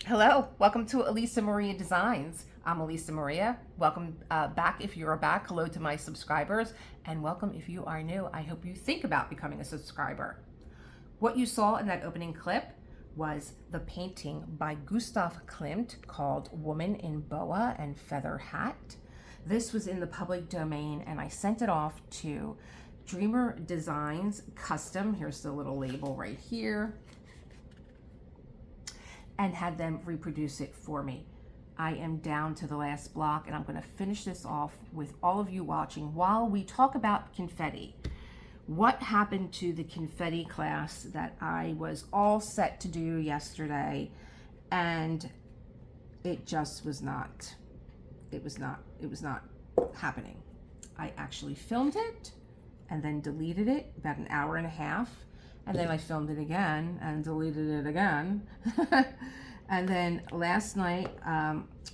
Hello, welcome to Elisa Maria Designs. I'm Elisa Maria. Welcome back if you're back. Hello to my subscribers, and welcome if you are new. I hope you think about becoming a subscriber. What you saw in that opening clip was the painting by Gustav Klimt called Woman in Boa and Feather Hat. This was in the public domain, and I sent it off to Dreamer Designs Custom. Here's the little label right here, and had them reproduce it for me. I am down to the last block, and I'm going to finish this off with all of you watching while we talk about confetti. What happened to the confetti class that I was all set to do yesterday, and it just was not, it was not happening. I actually filmed it and then deleted it about an hour and a half. And then I filmed it again and deleted it again. And then last night,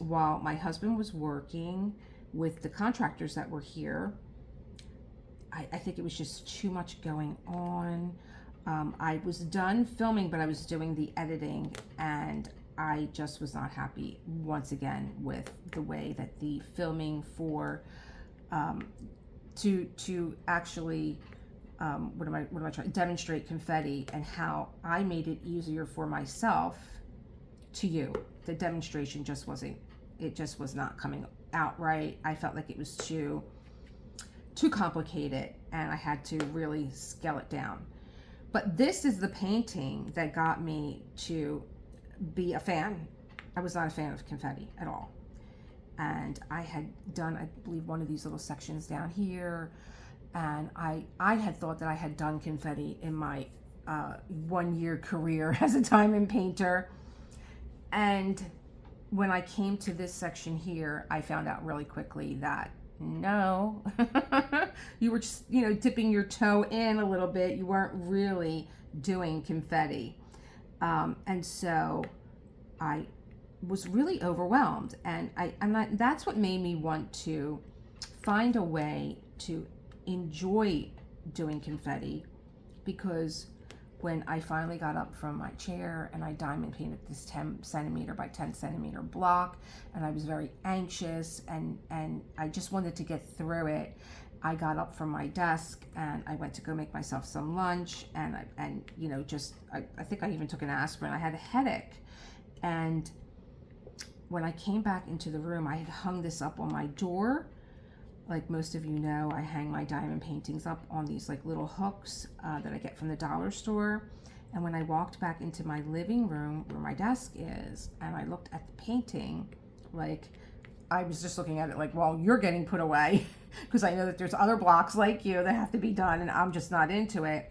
while my husband was working with the contractors that were here, I think it was just too much going on. I was done filming, but I was doing the editing, and I just was not happy once again with the way that the filming for to actually what am I trying to demonstrate confetti, and how I made it easier for myself to you. The demonstration just wasn't, it just was not coming out right. I felt like it was too complicated, and I had to really scale it down. But this is the painting that got me to be a fan. I was not a fan of confetti at all. And I had done, I believe, one of these little sections down here. And I had thought that I had done confetti in my 1-year career as a diamond painter. And when I came to this section here, I found out really quickly that no, you were just, dipping your toe in a little bit. You weren't really doing confetti. And so I was really overwhelmed. And that's what made me want to find a way to enjoy doing confetti, because when I finally got up from my chair and I diamond painted this 10 centimeter by 10 centimeter block, and I was very anxious and I just wanted to get through it, I got up from my desk and I went to go make myself some lunch, and I think I even took an aspirin. I had a headache, and when I came back into the room, I had hung this up on my door. Like most of you know, I hang my diamond paintings up on these like little hooks that I get from the dollar store. And when I walked back into my living room where my desk is, and I looked at the painting, like I was just looking at it like, well, you're getting put away, because I know that there's other blocks like you that have to be done, and I'm just not into it.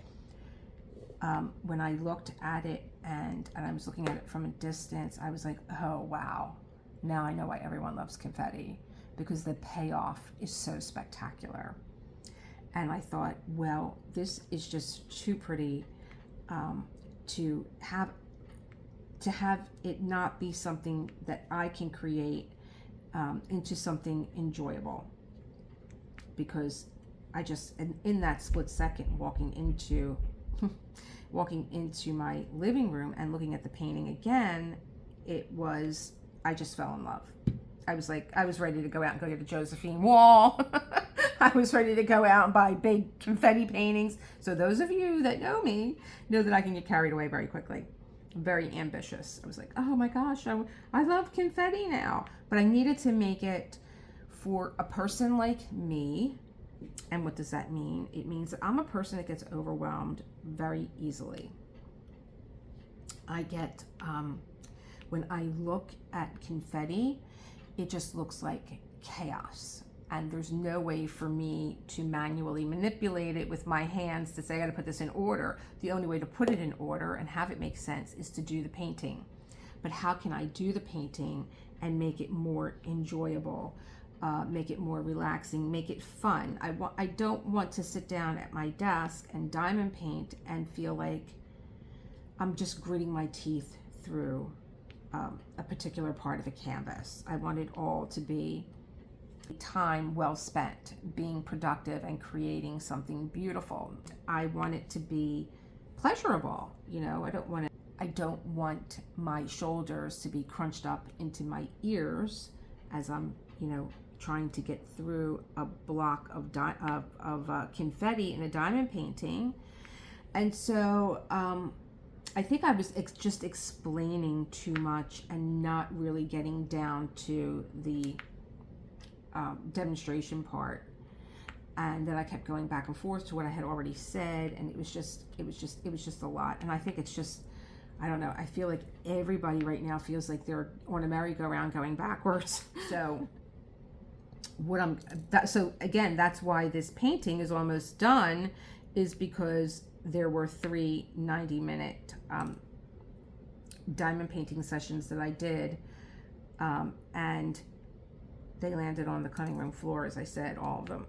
When I looked at it and I was looking at it from a distance, I was like, oh wow, now I know why everyone loves confetti, because the payoff is so spectacular. And I thought, well, this is just too pretty to have it not be something that I can create into something enjoyable. Because I just, in that split second, walking into my living room and looking at the painting again, I just fell in love. I was ready to go out and go get a Josephine wall. I was ready to go out and buy big confetti paintings. So those of you that know me know that I can get carried away very quickly. I'm very ambitious. I was like, oh my gosh, I love confetti now. But I needed to make it for a person like me. And what does that mean? It means that I'm a person that gets overwhelmed very easily. I get, when I look at confetti, it just looks like chaos, and there's no way for me to manually manipulate it with my hands to say I got to put this in order. The only way to put it in order and have it make sense is to do the painting. But how can I do the painting and make it more enjoyable, make it more relaxing, make it fun? I don't want to sit down at my desk and diamond paint and feel like I'm just gritting my teeth through a particular part of a canvas. I want it all to be time well spent, being productive and creating something beautiful. I want it to be pleasurable. I don't want to I don't want my shoulders to be crunched up into my ears as I'm, trying to get through a block of confetti in a diamond painting. And so I think I was just explaining too much and not really getting down to the demonstration part. And then I kept going back and forth to what I had already said, and it was just a lot. And I think it's just, I don't know, I feel like everybody right now feels like they're on a merry-go-round going backwards. So so again, that's why this painting is almost done, is because there were 3 90-minute diamond painting sessions that I did, and they landed on the cutting room floor, as I said, all of them.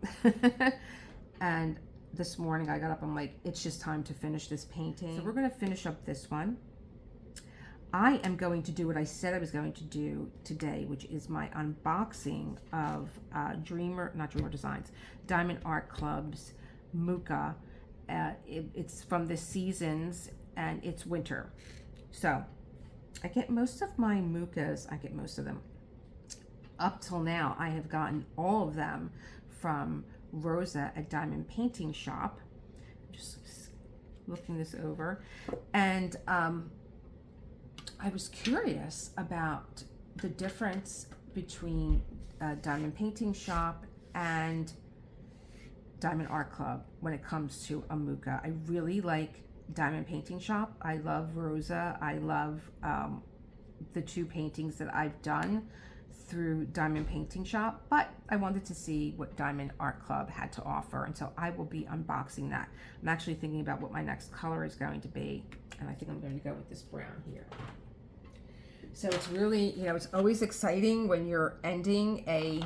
And this morning I got up, I'm like, it's just time to finish this painting. So we're going to finish up this one. I am going to do what I said I was going to do today, which is my unboxing of not Dreamer Designs, Diamond Art Club's Muka. It's from the Seasons, and it's winter. So I get most of my Mukas, up till now, I have gotten all of them from Rosa at Diamond Painting Shop. Just looking this over, and I was curious about the difference between Diamond Painting Shop and Diamond Art Club when it comes to a Muka. I really like Diamond Painting Shop. I love Rosa. I love the 2 paintings that I've done through Diamond Painting Shop, but I wanted to see what Diamond Art Club had to offer, and so I will be unboxing that. I'm actually thinking about what my next color is going to be, and I think I'm going to go with this brown here. So it's really, it's always exciting when you're ending a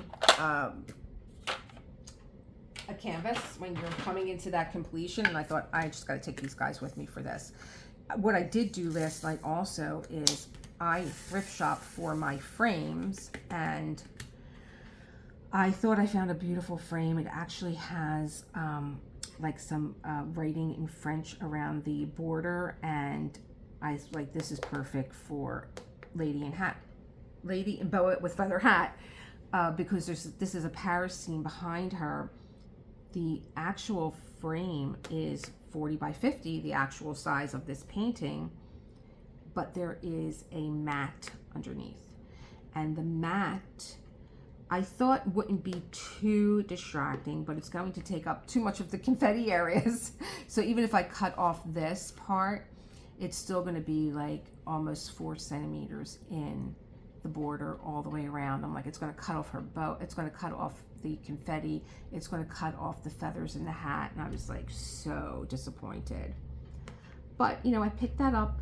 canvas, when you're coming into that completion, and I thought I just got to take these guys with me for this. What I did do last night also is I thrift shopped for my frames, and I thought I found a beautiful frame. It actually has like some writing in French around the border, and I was like, this is perfect for Lady in Boa with Feather Hat, because this is a Paris scene behind her. The actual frame is 40 by 50, the actual size of this painting, but there is a mat underneath, and the mat I thought wouldn't be too distracting, but it's going to take up too much of the confetti areas. So even if I cut off this part, it's still going to be like almost 4 centimeters in the border all the way around. I'm like, it's going to cut off her bow, it's going to cut off the confetti, it's going to cut off the feathers in the hat, and I was like so disappointed. But I picked that up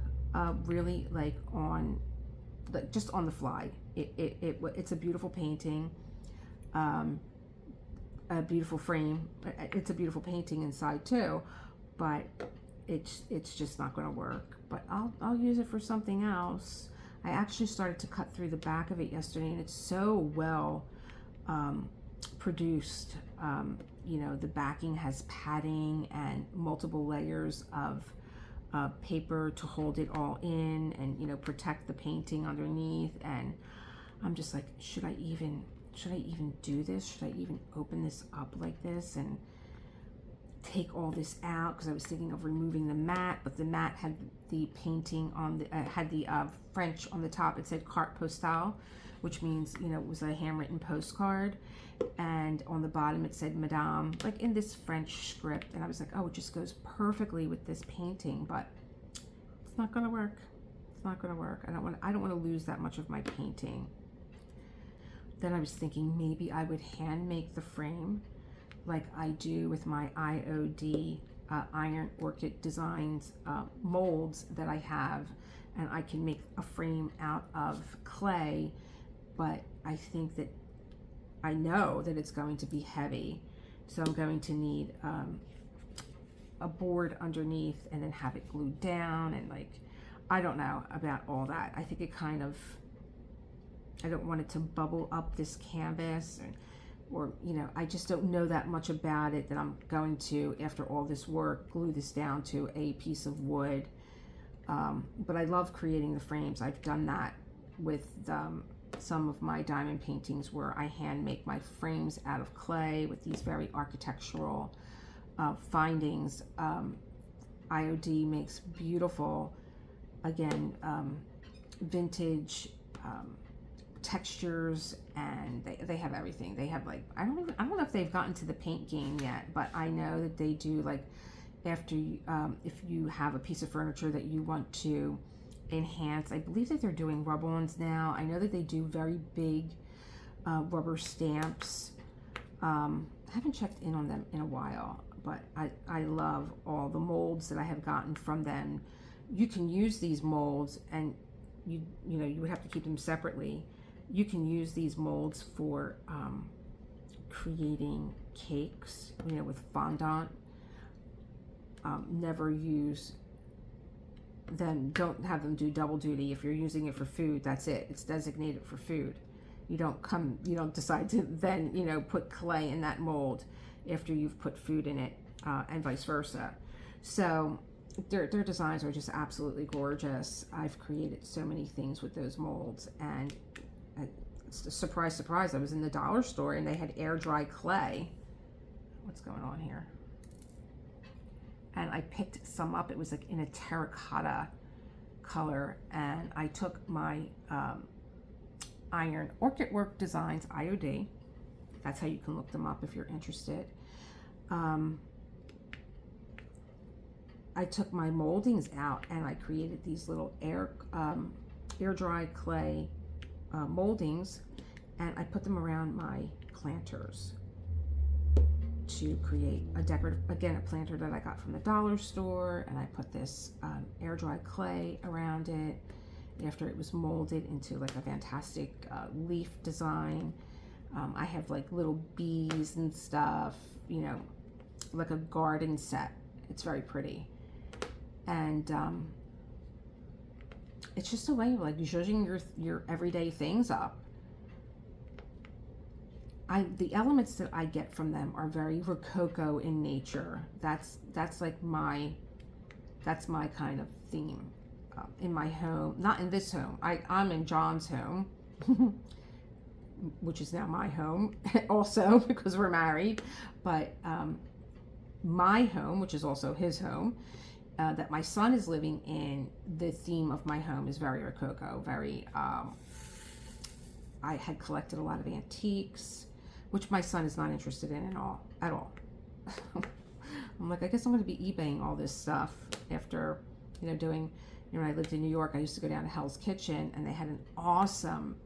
really like just on the fly. It's a beautiful painting, a beautiful frame. It's a beautiful painting inside too, but it's just not going to work. But I'll use it for something else. I actually started to cut through the back of it yesterday, and it's so well produced. The backing has padding and multiple layers of paper to hold it all in, and protect the painting underneath. And I'm just like, should I even do this? Should I even open this up like this and take all this out? Because I was thinking of removing the mat, but the mat had the painting on the had the French on the top. It said carte postale, which means it was a handwritten postcard, and on the bottom it said Madame, like in this French script. And I was like, oh, it just goes perfectly with this painting, but it's not going to work. It's not going to work. I don't want to lose that much of my painting. Then I was thinking maybe I would hand make the frame like I do with my IOD Iron Orchid Designs molds that I have, and I can make a frame out of clay, but I think that I know that it's going to be heavy, so I'm going to need a board underneath and then have it glued down, and like, I don't know about all that. I think it kind of, I don't want it to bubble up this canvas, or I just don't know that much about it that I'm going to, after all this work, glue this down to a piece of wood. But I love creating the frames. I've done that with some of my diamond paintings where I hand make my frames out of clay with these very architectural findings. IOD makes beautiful, again, vintage textures, and they have everything. They have like, I don't know if they've gotten to the paint game yet, but I know that they do, like, after you, if you have a piece of furniture that you want to enhance, I believe that they're doing rubber ones now. I know that they do very big rubber stamps. I haven't checked in on them in a while, but I love all the molds that I have gotten from them. You can use these molds, and you know, you would have to keep them separately. You can use these molds for creating cakes, you know, with fondant. Never use them, don't have them do double duty. If you're using it for food, that's it. It's designated for food. You don't decide to then, you know, put clay in that mold after you've put food in it, and vice versa. So their designs are just absolutely gorgeous. I've created so many things with those molds, and it's a surprise, I was in the dollar store and they had air dry clay. What's going on here? And I picked some up. It was like in a terracotta color, and I took my iron Orchid Work Designs IOD. That's how you can look them up if you're interested. I took my moldings out and I created these little air dry clay moldings, and I put them around my planters to create a decorative, again, a planter that I got from the dollar store. And I put this air dry clay around it after it was molded into like a fantastic leaf design. I have like little bees and stuff, you know, like a garden set. It's very pretty. And it's just a way of like zhuzhing your everyday things up. The elements that I get from them are very Rococo in nature. That's my kind of theme in my home. Not in this home. I'm in John's home, which is now my home also because we're married. But my home, which is also his home, that my son is living in, the theme of my home is very Rococo. Very. I had collected a lot of antiques, which my son is not interested in at all. I'm like, I guess I'm going to be eBaying all this stuff after, you know, doing, you know, when I lived in New York, I used to go down to Hell's Kitchen, and they had an awesome,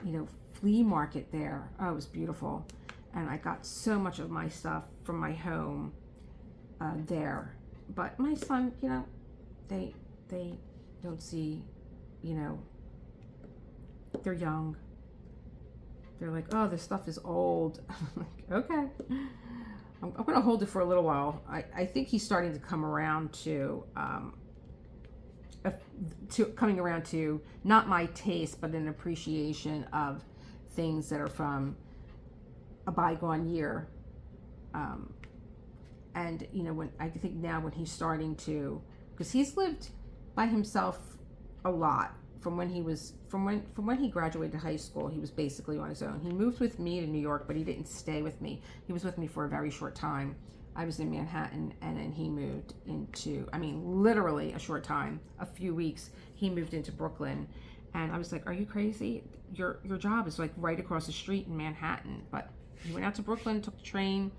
you know, flea market there. Oh, it was beautiful. And I got so much of my stuff from my home there. But my son, you know, they don't see, you know, they're young. They're like, oh, this stuff is old. I'm like, okay. I'm going to hold it for a little while. I think he's starting to come around to coming around to not my taste, but an appreciation of things that are from a bygone year. And you know, when I think now when he's starting to, because he's lived by himself a lot. From when he graduated high school, he was basically on his own. He moved with me to New York, but he didn't stay with me. He was with me for a very short time. I was in Manhattan, and then he moved into, I mean, literally a short time, a few weeks. He moved into Brooklyn, and I was like, "Are you crazy? Your job is like right across the street in Manhattan." But he went out to Brooklyn, took the train,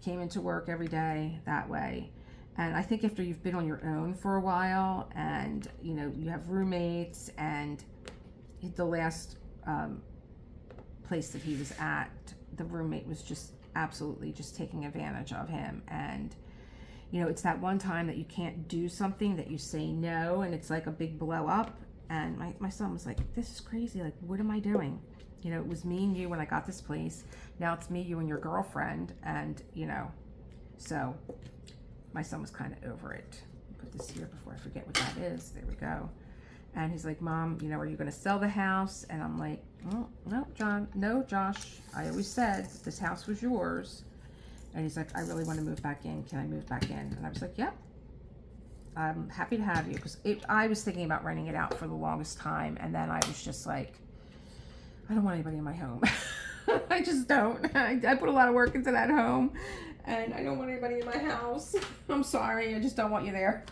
came into work every day that way. And I think after you've been on your own for a while, and you know, you have roommates, and the last place that he was at, the roommate was just absolutely just taking advantage of him. And you know, it's that one time that you can't do something, that you say no, and it's like a big blow up. And my son was like, this is crazy, like, what am I doing? You know, it was me and you when I got this place. Now it's me, you, and your girlfriend. And you know, so my son was kind of over it. Put this here before I forget what that is. There we go. And he's like, Mom, you know, are you going to sell the house? And I'm like, oh, no, John, no, Josh. I always said this house was yours. And he's like, I really want to move back in. Can I move back in? And I was like, yep. I'm happy to have you, because I was thinking about renting it out for the longest time, and then I was just like, I don't want anybody in my home. I just don't. I put a lot of work into that home, and I don't want anybody in my house. I'm sorry, I just don't want you there.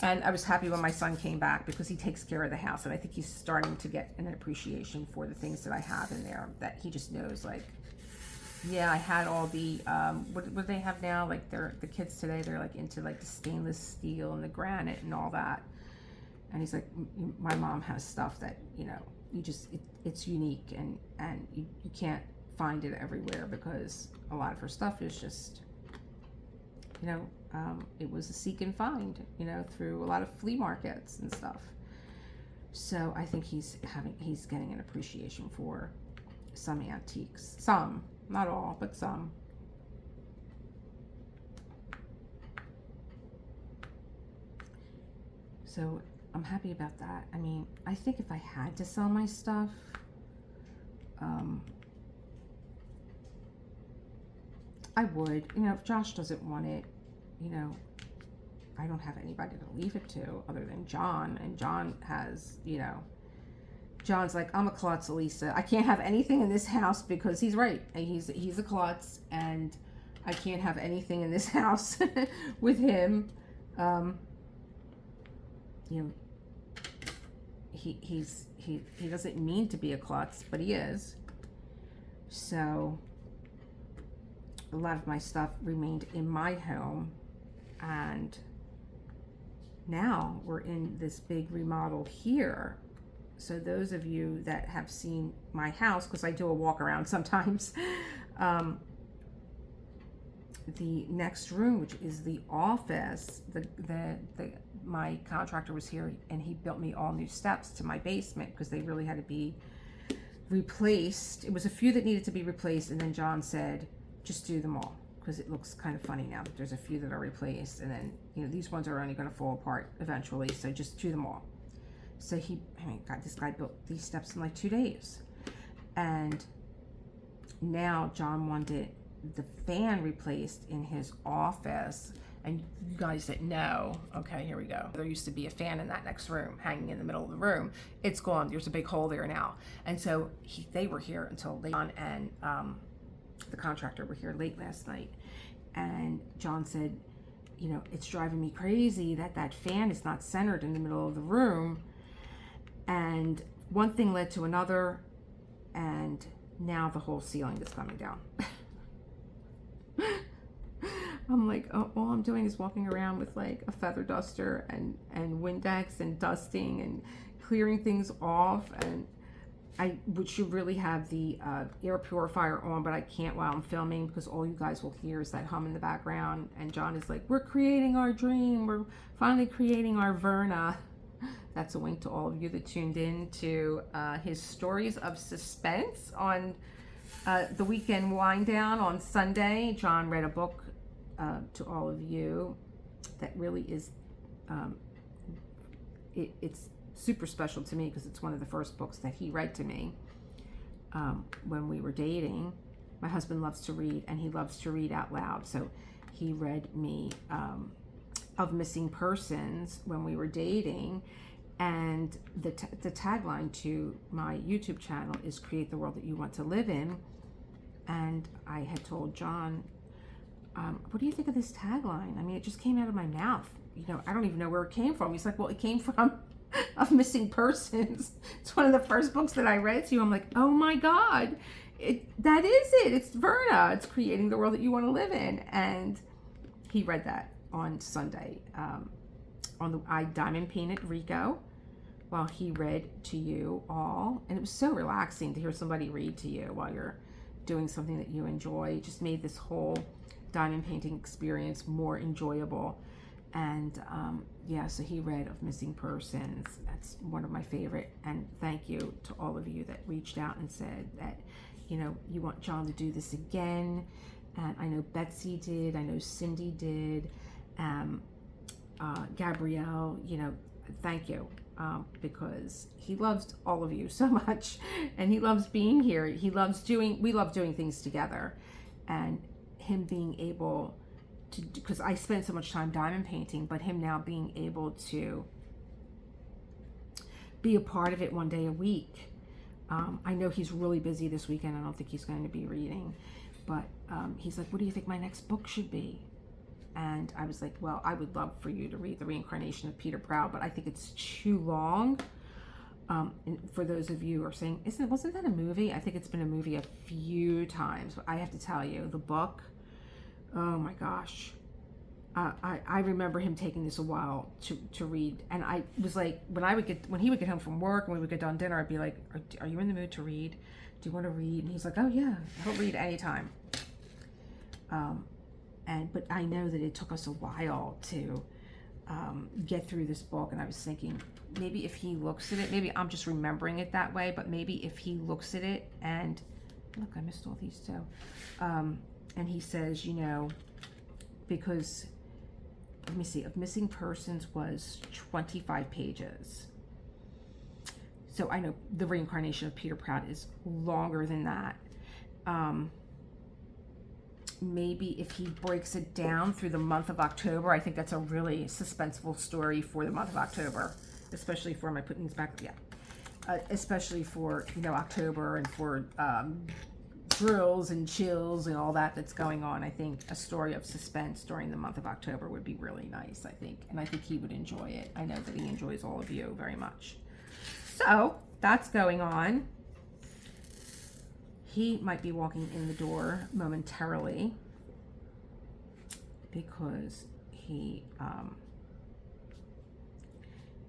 And I was happy when my son came back, because he takes care of the house, and I think he's starting to get an appreciation for the things that I have in there, that he just knows, like, yeah, I had all the, what do they have now? Like, the kids today, they're like into like the stainless steel and the granite and all that. And he's like, my mom has stuff that, you know, you just, it's unique, and you can't find it everywhere, because a lot of her stuff is just, you know, it was a seek and find, you know, through a lot of flea markets and stuff. So I think he's getting an appreciation for some antiques. Some, not all, but some. So I'm happy about that. I mean, I think if I had to sell my stuff, I would. You know, if Josh doesn't want it, you know, I don't have anybody to leave it to other than John. And John has, you know, John's like, I'm a klutz, Elisa. I can't have anything in this house, because he's right. He's a klutz, and I can't have anything in this house with him. You know, he doesn't mean to be a klutz, but he is. So a lot of my stuff remained in my home, and now we're in this big remodel here. So those of you that have seen my house, because I do a walk around sometimes, the next room, which is the office, my contractor was here, and he built me all new steps to my basement, because they really had to be replaced. It was a few that needed to be replaced, and then John said, just do them all, because it looks kind of funny now that there's a few that are replaced, and then, you know, these ones are only going to fall apart eventually, so just do them all. So God, this guy built these steps in like 2 days. And now John wanted the fan replaced in his office. And you guys that know, okay, here we go. There used to be a fan in that next room, hanging in the middle of the room. It's gone. There's a big hole there now. And so they were here until late on, and the contractor were here late last night. And John said, you know, it's driving me crazy that that fan is not centered in the middle of the room. And one thing led to another, and now the whole ceiling is coming down. I'm like, oh, all I'm doing is walking around with like a feather duster and Windex and dusting and clearing things off. And I should really have the air purifier on, but I can't while I'm filming, because all you guys will hear is that hum in the background. And John is like, we're creating our dream. We're finally creating our Verna. That's a wink to all of you that tuned in to his Stories of Suspense on the weekend wind down on Sunday. John read a book to all of you that really is, it's super special to me, because it's one of the first books that he read to me when we were dating. My husband loves to read, and he loves to read out loud. So he read me Of Missing Persons when we were dating. And the tagline to my YouTube channel is Create the World That You Want to Live In. And I had told John, what do you think of this tagline? I mean, it just came out of my mouth. You know, I don't even know where it came from. He's like, well, it came from Of Missing Persons. It's one of the first books that I read to you. I'm like, oh my God, that is it. It's Verna. It's creating the world that you want to live in. And he read that on Sunday. I diamond painted Rico while he read to you all, and it was so relaxing to hear somebody read to you while you're doing something that you enjoy. It just made this whole diamond painting experience more enjoyable. And yeah, so he read Of Missing Persons. That's one of my favorite. And thank you to all of you that reached out and said that, you know, you want John to do this again. And I know Betsy did, I know Cindy did, Gabrielle, you know, thank you, because he loves all of you so much, and he loves being here. We love doing things together, and him being able because I spent so much time diamond painting, but him now being able to be a part of it one day a week. I know he's really busy this weekend. I don't think he's going to be reading, but he's like, what do you think my next book should be? And I was like, well, I would love for you to read The Reincarnation of Peter Proud, but I think it's too long. And for those of you who are saying, wasn't that a movie? I think it's been a movie a few times, but I have to tell you, the book, oh my gosh. I remember him taking this a while to read, and I was like, when he would get home from work and we would get done dinner, I'd be like, are you in the mood to read? Do you want to read? And he's like, oh yeah, he'll read anytime. But I know that it took us a while to get through this book, and I was thinking, maybe if he looks at it, maybe I'm just remembering it that way, but maybe if he looks at it and, look, I missed all these too, and he says, because, let me see, of Missing Persons was 25 pages. So I know The Reincarnation of Peter Proud is longer than that. Maybe if he breaks it down through the month of October, I think that's a really suspenseful story for the month of October, especially for, am I putting these back? Yeah. Especially for, October, and for drills and chills and all that's going on. I think a story of suspense during the month of October would be really nice, I think. And I think he would enjoy it. I know that he enjoys all of you very much. So that's going on. He might be walking in the door momentarily because he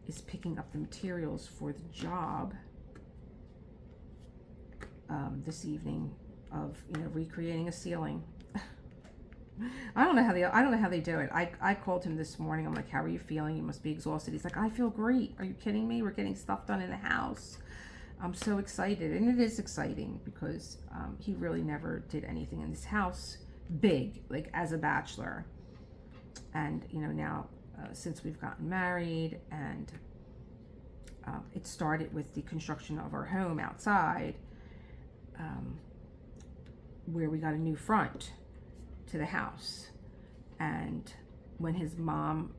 is picking up the materials for the job this evening of recreating a ceiling. I don't know how they do it. I called him this morning. I'm like, how are you feeling? You must be exhausted. He's like, I feel great. Are you kidding me? We're getting stuff done in the house. I'm so excited, and it is exciting because he really never did anything in this house big, like as a bachelor. And now since we've gotten married, and it started with the construction of our home outside, where we got a new front to the house. And when his mom,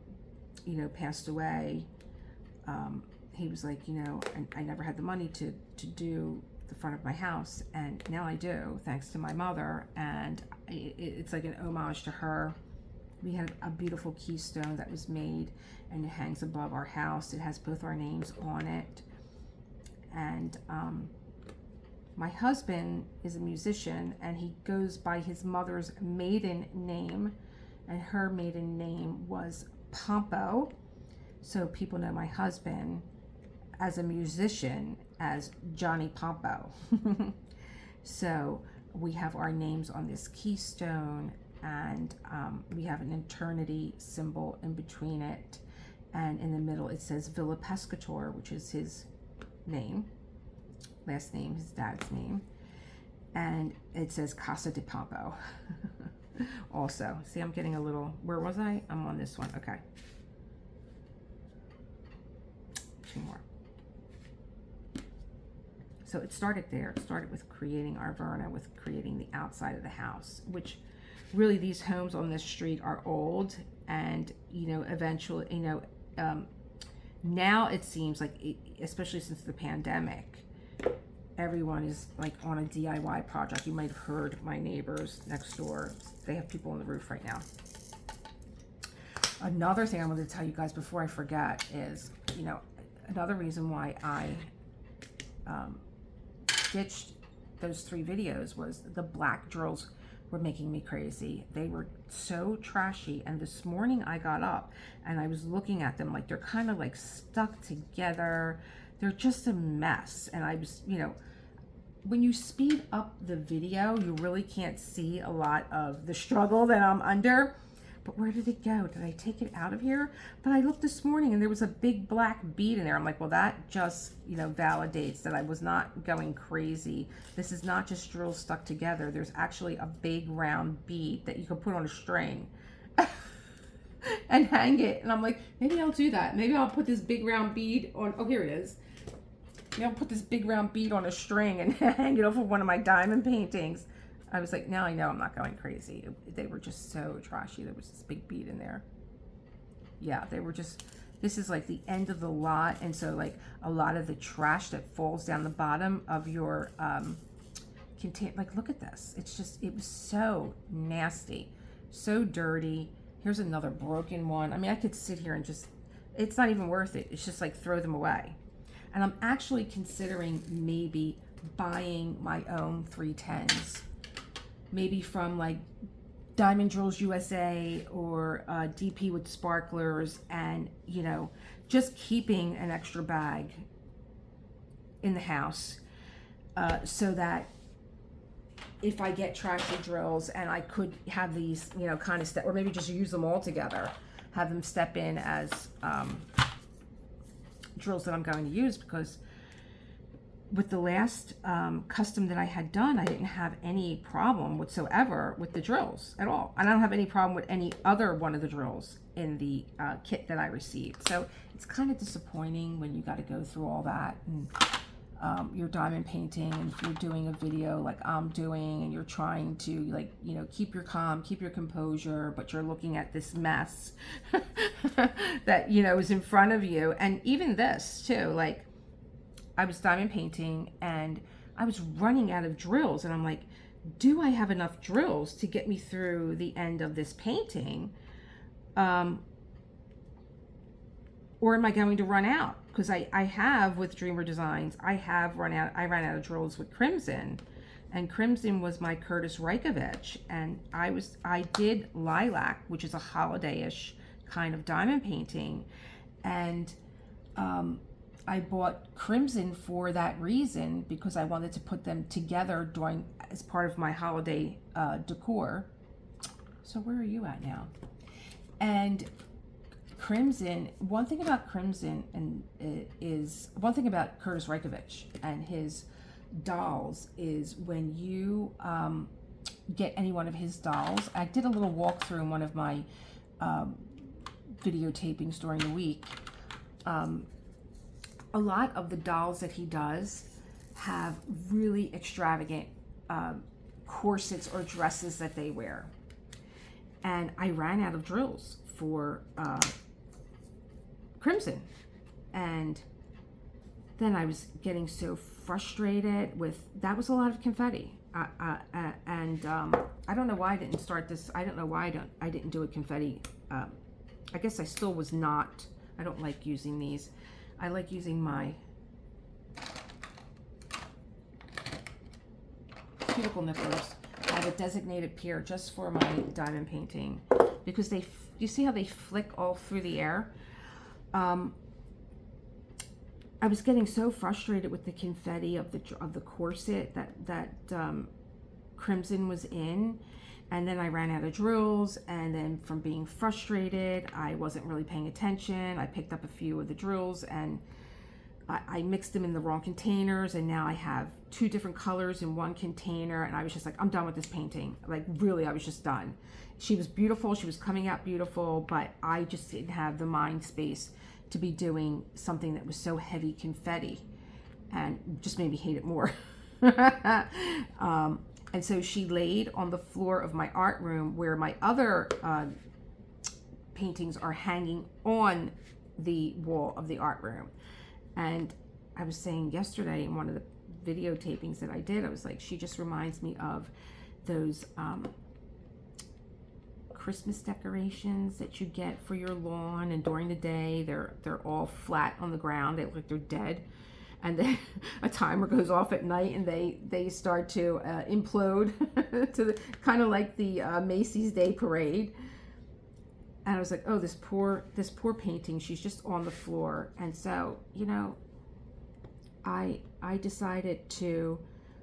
passed away, he was like, I never had the money to do the front of my house, and now I do, thanks to my mother. And it's like an homage to her. We had a beautiful keystone that was made, and it hangs above our house. It has both our names on it. And my husband is a musician, and he goes by his mother's maiden name, and her maiden name was Pompo. So people know my husband as a musician as Johnny Pompo. So we have our names on this keystone, and we have an eternity symbol in between it, and in the middle it says Villa Pescator, which is his name, last name, his dad's name, and it says Casa de Pompo. Also, see, I'm getting a little, where was I? I'm on this one. Okay, two more. So it started there. It started with creating our Verna, with creating the outside of the house, which really, these homes on this street are old, and eventually, now it seems like, especially since the pandemic, everyone is like on a DIY project. You might have heard my neighbors next door, they have people on the roof right now. Another thing I wanted to tell you guys before I forget is, another reason why I ditched those 3 videos was the black drills were making me crazy. They were so trashy, and this morning I got up and I was looking at them, like they're kind of like stuck together. They're just a mess. And I was, when you speed up the video, you really can't see a lot of the struggle that I'm under. But where did it go? Did I take it out of here? But I looked this morning and there was a big black bead in there. I'm like, well, that just, validates that I was not going crazy. This is not just drills stuck together. There's actually a big round bead that you can put on a string and hang it. And I'm like, maybe I'll do that. Maybe I'll put this big round bead on, oh, here it is. Maybe I'll put this big round bead on a string and hang it over one of my diamond paintings. I was like, now I know I'm not going crazy. They were just so trashy. There was this big bead in there. Yeah, they were just, this is like the end of the lot. And so like a lot of the trash that falls down the bottom of your container, like look at this. It's just, it was so nasty, so dirty. Here's another broken one. I mean, I could sit here and just, it's not even worth it. It's just like throw them away. And I'm actually considering maybe buying my own 310s. Maybe from like Diamond Drills USA or DP with sparklers, and you know, just keeping an extra bag in the house so that if I get trashy drills and I could have these, you know, kind of step, or maybe just use them all together, have them step in as drills that I'm going to use, because with the last custom that I had done, I didn't have any problem whatsoever with the drills at all. And I don't have any problem with any other one of the drills in the kit that I received. So it's kind of disappointing when you got to go through all that, and you're diamond painting, and if you're doing a video like I'm doing, and you're trying to, like, you know, keep your calm, keep your composure, but you're looking at this mess that, you know, is in front of you. And even this too, like, I was diamond painting and I was running out of drills, and I'm like, do I have enough drills to get me through the end of this painting? Or am I going to run out? Because I have, with Dreamer Designs, I ran out of drills with Crimson, and Crimson was my Curtis Reikovich, and I did Lilac, which is a holiday-ish kind of diamond painting, and I bought Crimson for that reason, because I wanted to put them together as part of my holiday decor. So where are you at now? And Crimson, one thing about Crimson one thing about Curtis Reikovich and his dolls is when you get any one of his dolls, I did a little walkthrough in one of my videotapings during the week. A lot of the dolls that he does have really extravagant corsets or dresses that they wear. And I ran out of drills for Crimson. And then I was getting so frustrated with, that was a lot of confetti. And I don't know why I didn't start this. I don't know why I didn't do a confetti. I guess I still was not, I don't like using these. I like using my cuticle nippers. I have a designated pair just for my diamond painting, because you see how they flick all through the air? I was getting so frustrated with the confetti of the corset that Crimson was in, and then I ran out of drills, and then from being frustrated, I wasn't really paying attention. I picked up a few of the drills and I mixed them in the wrong containers, and now I have 2 different colors in one container, and I was just like, I'm done with this painting. Like, really, I was just done. She was beautiful, she was coming out beautiful, but I just didn't have the mind space to be doing something that was so heavy confetti, and just made me hate it more. And so she laid on the floor of my art room, where my other paintings are hanging on the wall of the art room. And I was saying yesterday in one of the video tapings that I did, I was like, she just reminds me of those Christmas decorations that you get for your lawn, and during the day they're all flat on the ground, they look like they're dead, and then a timer goes off at night and they start to implode to the kind of like the Macy's Day Parade. And I was like, oh, this poor painting, she's just on the floor. And so, you know, I decided to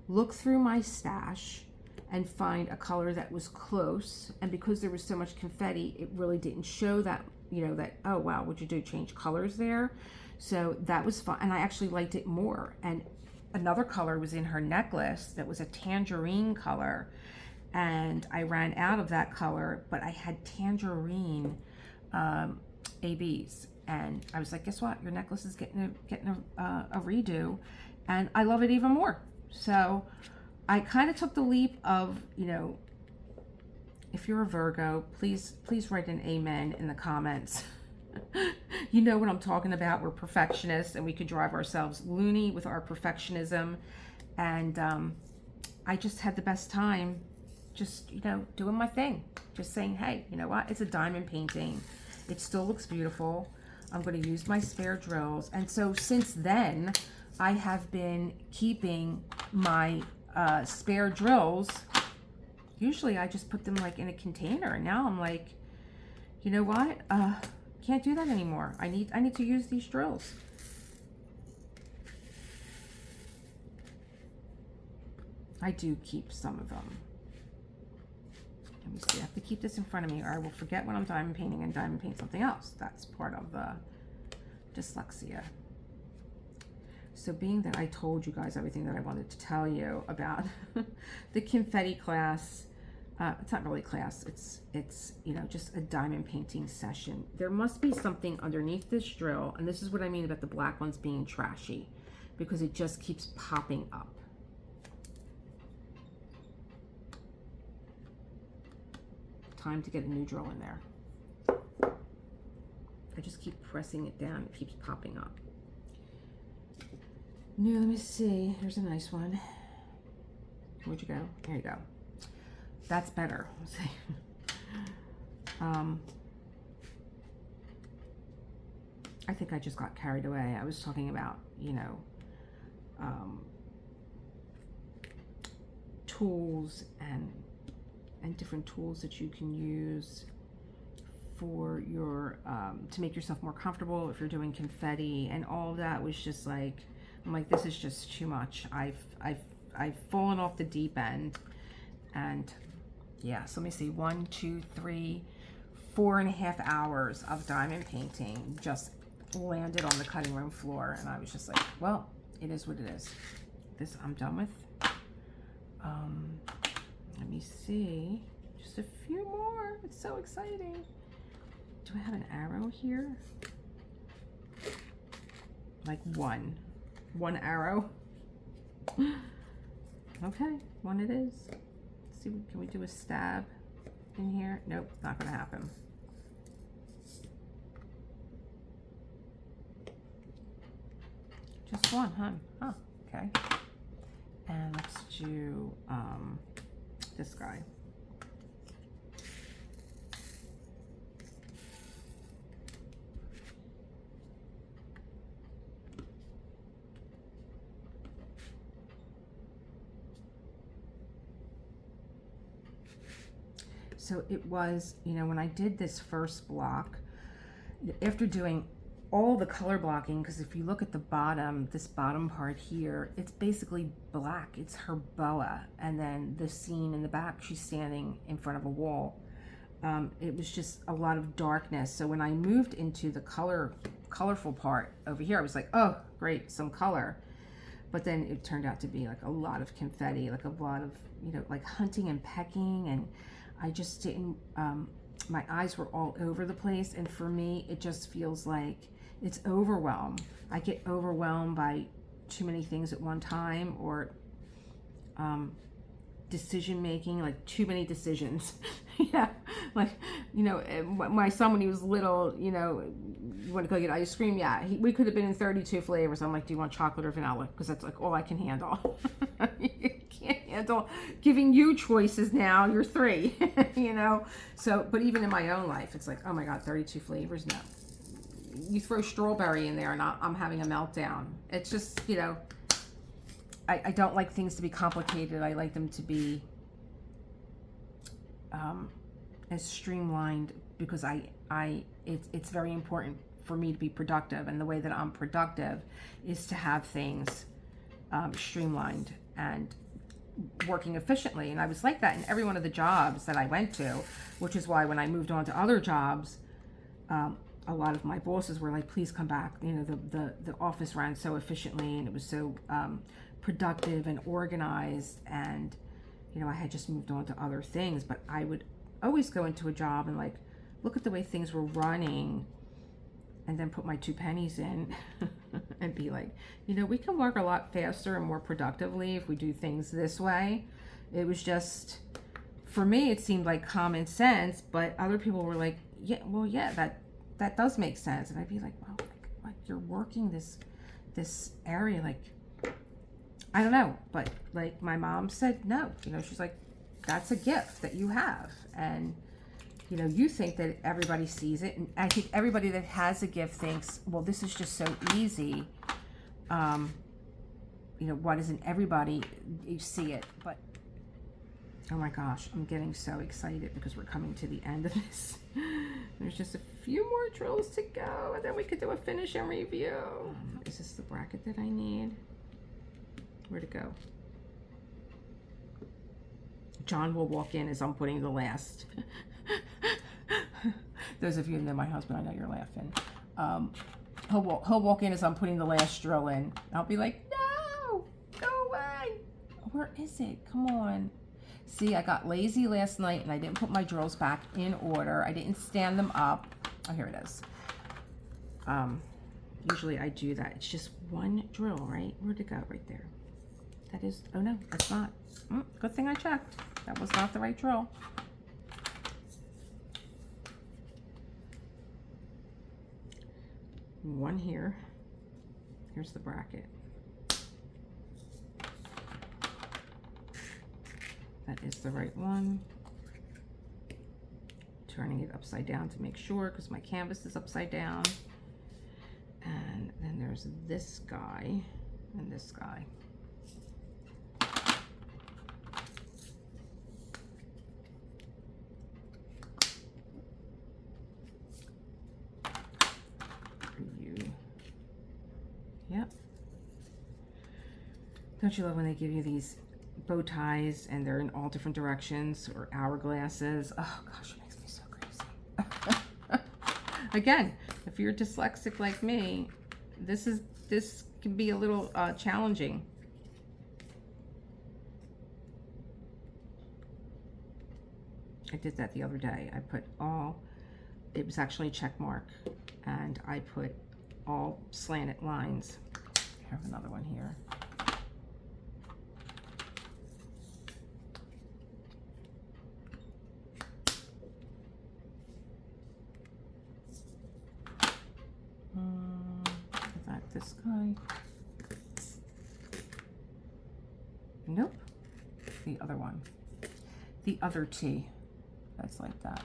look through my stash and find a color that was close. And because there was so much confetti, it really didn't show that, you know, that, oh wow, what'd you do, change colors there? So that was fun, and I actually liked it more. And another color was in her necklace that was a tangerine color, and I ran out of that color, but I had tangerine ABs, and I was like, guess what? Your necklace is getting a redo, and I love it even more. So I kind of took the leap of, you know, if you're a Virgo, please write an amen in the comments. You know what I'm talking about. We're perfectionists and we could drive ourselves loony with our perfectionism. And I just had the best time just, you know, doing my thing. Just saying, hey, you know what? It's a diamond painting. It still looks beautiful. I'm going to use my spare drills. And so since then, I have been keeping my spare drills. Usually I just put them like in a container. And now I'm like, you know what? Can't do that anymore. I need to use these drills. I do keep some of them. Let me see. I have to keep this in front of me or I will forget when I'm diamond painting and diamond paint something else. That's part of dyslexia. So being that I told you guys everything that I wanted to tell you about the confetti class, it's not really class, it's you know, just a diamond painting session. There must be something underneath this drill, and this is what I mean about the black ones being trashy, because it just keeps popping up. Time to get a new drill in there. I just keep pressing it down, it keeps popping up. Now, let me see, here's a nice one. Where'd you go? There you go. That's better. Let's see. I think I just got carried away. I was talking about, you know, tools and different tools that you can use for your to make yourself more comfortable if you're doing confetti, and all of that was just like, I'm like, this is just too much. I've fallen off the deep end. And yeah, so let me see, 1, 2, 3, 4.5 hours of diamond painting just landed on the cutting room floor, and I was just like, well, it is what it is. This I'm done with. Let me see, just a few more. It's so exciting. Do I have an arrow here? Like one arrow. Okay, one it is. Let's see, can we do a stab in here? Nope, not gonna happen. Just one, huh? Okay. And let's do this guy. So it was, you know, when I did this first block, after doing all the color blocking, because if you look at the bottom, this bottom part here, it's basically black. It's her boa, and then the scene in the back, she's standing in front of a wall. It was just a lot of darkness. So when I moved into the colorful part over here, I was like, oh, great, some color. But then it turned out to be like a lot of confetti, like a lot of, you know, like hunting and pecking, and I just didn't, my eyes were all over the place, and for me, it just feels like it's overwhelm. I get overwhelmed by too many things at one time, or decision making, like too many decisions. Yeah, like, you know, my son, when he was little, you know, you want to go get ice cream? Yeah, we could have been in 32 flavors. I'm like, do you want chocolate or vanilla? Because that's like all I can handle. You can't handle giving you choices now. You're 3, you know? So, but even in my own life, it's like, oh my God, 32 flavors? No. You throw strawberry in there and I'm having a meltdown. It's just, you know, I don't like things to be complicated. I like them to be as streamlined, because it's very important for me to be productive, and the way that I'm productive is to have things streamlined and working efficiently. And I was like that in every one of the jobs that I went to, which is why when I moved on to other jobs, a lot of my bosses were like, please come back. You know, the office ran so efficiently, and it was so productive and organized, and you know, I had just moved on to other things, but I would always go into a job and like look at the way things were running, and then put my 2 pennies in and be like, you know, we can work a lot faster and more productively if we do things this way. It was just, for me, it seemed like common sense, but other people were like, yeah, well, yeah, that does make sense. And I'd be like, well, like you're working this area, like, I don't know, but like my mom said, no, you know, she's like, that's a gift that you have. And, you know, you think that everybody sees it. And I think everybody that has a gift thinks, well, this is just so easy. You know, why doesn't everybody see it? But, oh my gosh, I'm getting so excited because we're coming to the end of this. There's just a few more drills to go, and then we could do a finish and review. Is this the bracket that I need? Where'd it go? John will walk in as I'm putting the last. Those of you who know my husband, I know you're laughing. He'll walk in as I'm putting the last drill in. I'll be like, no, go away. Where is it? Come on. See, I got lazy last night and I didn't put my drills back in order. I didn't stand them up. Oh, here it is. Usually I do that. It's just one drill, right? Where'd it go? Right there. That is, oh no, that's not. Good thing I checked. That was not the right drill. One here. Here's the bracket. That is the right one. Turning it upside down to make sure, because my canvas is upside down. And then there's this guy and this guy. Yep. Don't you love when they give you these bow ties and they're in all different directions, or hourglasses? Oh gosh, it makes me so crazy. Again, if you're dyslexic like me, this can be a little challenging. I did that the other day. I put all, it was actually a check mark, and I put all slanted lines. I have another one here. Is that this guy? Nope. The other one. The other T. That's like that.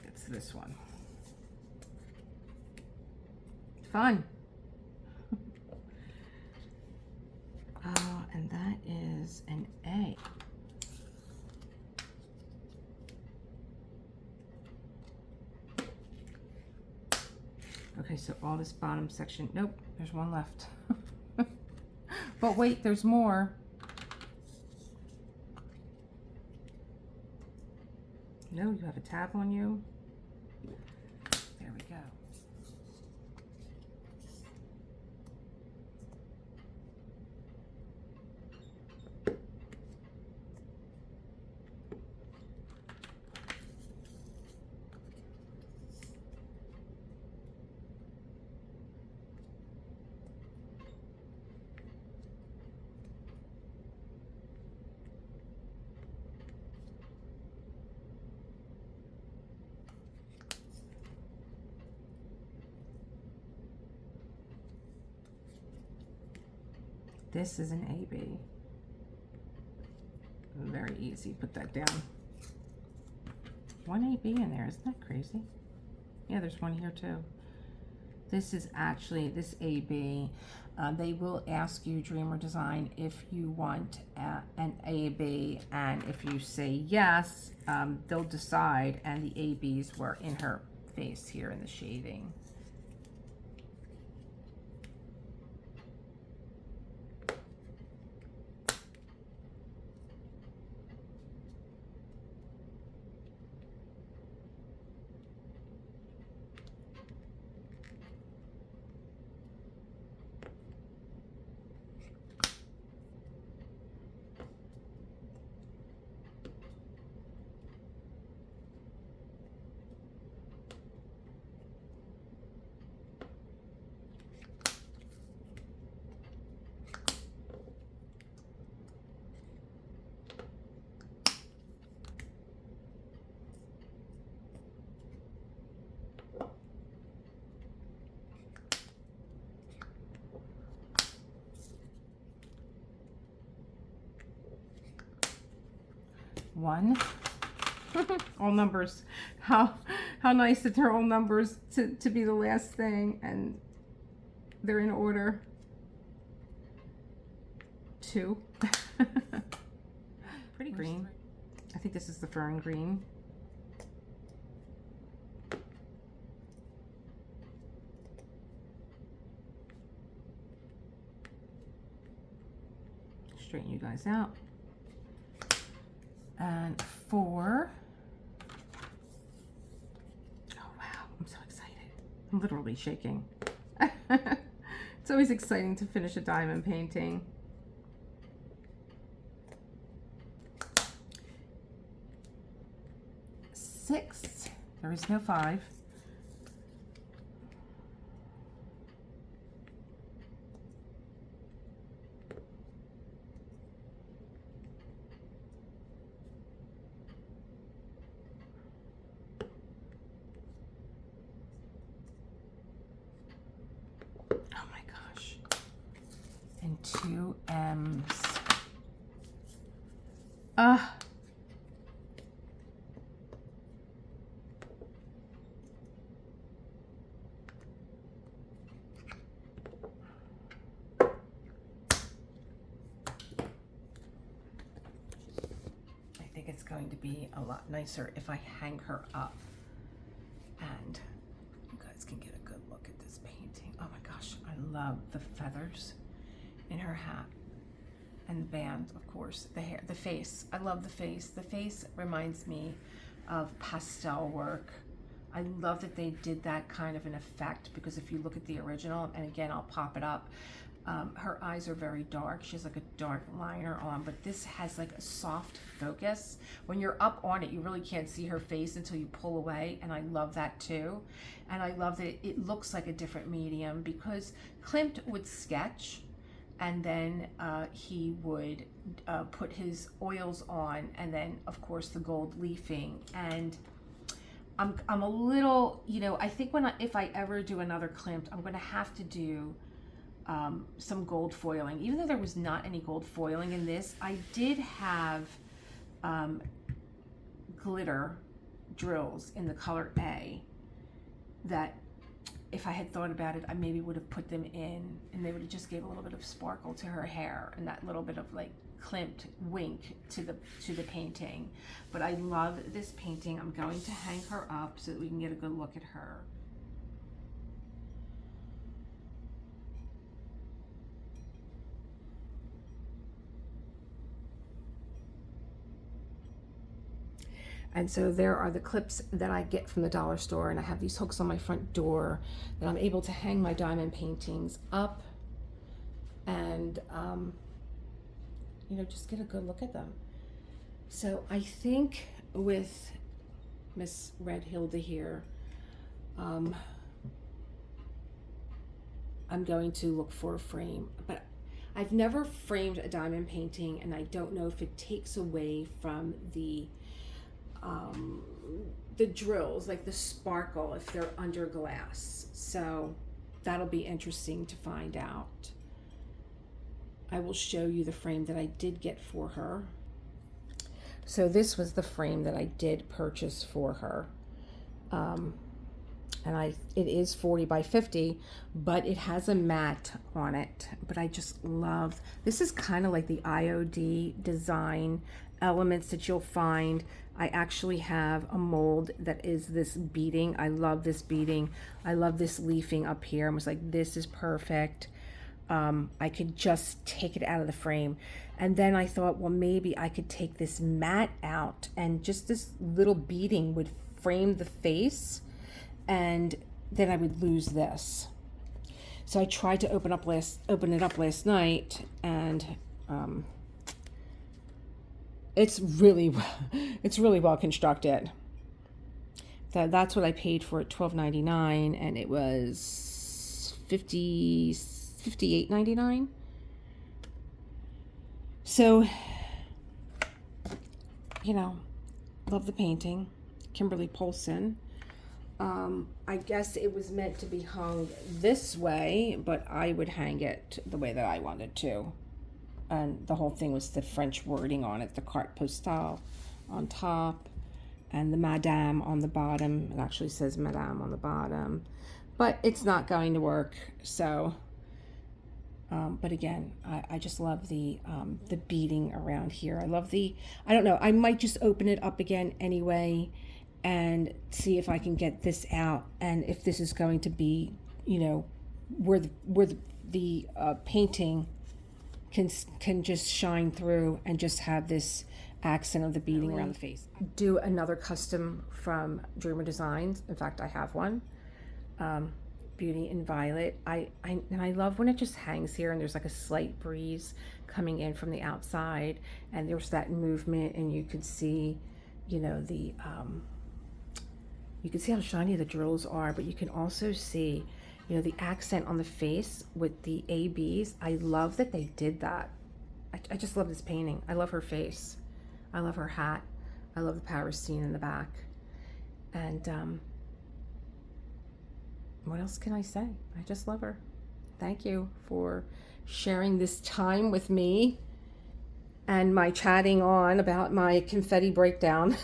It's this one. Fun. And that is an A. Okay, so all this bottom section, nope, there's one left. But wait, there's more. No, you have a tab on you. There we go. This is an AB. Very easy, put that down. One AB in there, isn't that crazy? Yeah, there's one here too. This is actually, this AB, they will ask you, Dreamer Design, if you want an AB, and if you say yes, they'll decide, and the ABs were in her face here in the shading. 1. All numbers. How nice that they're all numbers to be the last thing, and they're in order. 2. Pretty green. I think this is the fern green. Straighten you guys out. And 4. Oh wow, I'm so excited. I'm literally shaking. It's always exciting to finish a diamond painting. 6. There is no 5. And 2 M's. I think it's going to be a lot nicer if I hang her up, and you guys can get a good look at this painting. Oh my gosh, I love the feathers in her hat, and the band, of course, the hair, the face. I love the face. The face reminds me of pastel work. I love that they did that kind of an effect, because if you look at the original, and again, I'll pop it up, her eyes are very dark. She has like a dark liner on, but this has like a soft focus. When you're up on it, you really can't see her face until you pull away, and I love that too. And I love that it looks like a different medium, because Klimt would sketch, and then he would put his oils on, and then of course the gold leafing. And I'm a little, you know, I think if I ever do another Klimt, I'm going to have to do some gold foiling. Even though there was not any gold foiling in this, I did have glitter drills in the color A that, if I had thought about it, I maybe would have put them in, and they would have just gave a little bit of sparkle to her hair and that little bit of like Klimt wink to the painting. But I love this painting. I'm going to hang her up so that we can get a good look at her. And so there are the clips that I get from the dollar store, and I have these hooks on my front door that I'm able to hang my diamond paintings up and, you know, just get a good look at them. So I think with Miss Red Hilda here, I'm going to look for a frame, but I've never framed a diamond painting, and I don't know if it takes away from the drills, like the sparkle, if they're under glass. So that'll be interesting to find out. I will show you the frame that I did get for her. So this was the frame that I did purchase for her. And it is 40 by 50, but it has a mat on it. But I just love, this is kind of like the IOD design elements that you'll find. I actually have a mold that is this beading. I love this beading. I love this leafing up here. I was like, this is perfect. I could just take it out of the frame. And then I thought, well, maybe I could take this mat out, and just this little beading would frame the face, and then I would lose this. So I tried to open it up last night, and it's really well constructed. So that's what I paid for it, $12.99, and it was $58.99. So, you know, love the painting. Kimberly Polson. I guess it was meant to be hung this way, but I would hang it the way that I wanted to. And the whole thing was the French wording on it, the carte postale on top and the Madame on the bottom. It actually says Madame on the bottom, but it's not going to work. So, but again, I just love the beading around here. I love I don't know, I might just open it up again anyway and see if I can get this out, and if this is going to be, you know, where the painting can just shine through and just have this accent of the beading around the face. Do another custom from Dreamer Designs. In fact, I have one, Beauty in Violet. And I love when it just hangs here and there's like a slight breeze coming in from the outside, and there's that movement, and you could see, you know, you can see how shiny the drills are, but you can also see, you know, the accent on the face with the ABs. I love that they did that. I just love this painting. I love her face. I love her hat. I love the Paris scene in the back. And what else can I say? I just love her. Thank you for sharing this time with me and my chatting on about my confetti breakdown.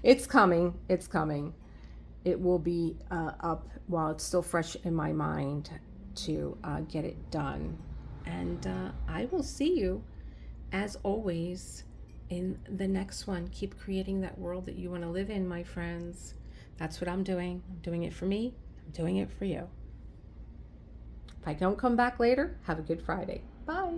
It's coming. It's coming. It will be up while it's still fresh in my mind to get it done. And I will see you, as always, in the next one. Keep creating that world that you want to live in, my friends. That's what I'm doing. I'm doing it for me. I'm doing it for you. If I don't come back later, have a good Friday. Bye.